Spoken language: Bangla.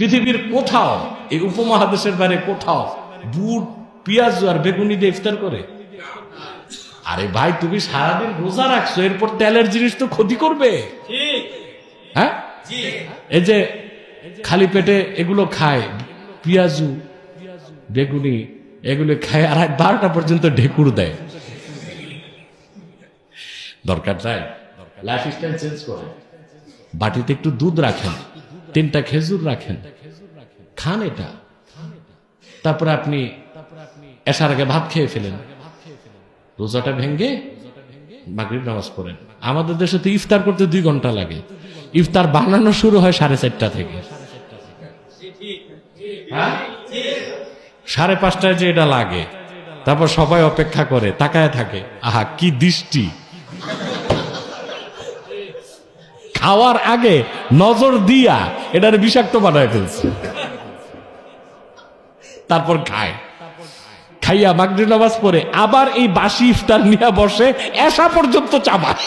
পৃথিবীর কোথাও, এই উপমহাদেশের বাইরে কোথাও বুট পেঁয়াজ আর বেগুনি দিয়ে ইফতার করে? আরে ভাই, তুমি সারাদিন রোজা রাখছো, এরপর তেলের জিনিস তো ক্ষতি করবে। হ্যাঁ, এই যে খালি পেটে এগুলো খায়, পেঁয়াজু বেগুনি এগুলো খায়, আর 12টা পর্যন্ত ঢেকুর দেয়। দরকার নাই? লাইফস্টাইল চেঞ্জ করে, বাটিতে একটু দুধ রাখেন, 3টা খেজুর রাখেন, খান এটা। তারপরে আপনি এশার আগে ভাত খেয়ে ফেলেন, রোজাটা ভেঙ্গে মাগরিব নামাজ পড়েন। আমাদের দেশে তো ইফতার করতে 2 ঘন্টা লাগে, ইফতার বানানো শুরু হয় 4:30টা থেকে। 5:30টায় যে এটা লাগে, তারপর সবাই অপেক্ষা করে, তাকায় থাকে, আহা কি দৃষ্টি। খাওয়ার আগে নজর দিয়া এটার বিষাক্ত বানায় ফেলছে, তারপর খায়, খাইয়া মাগরিব নামাজ পড়ে আবার এই বাসি ইফতার নিয়ে বসে এশা পর্যন্ত চাবায়।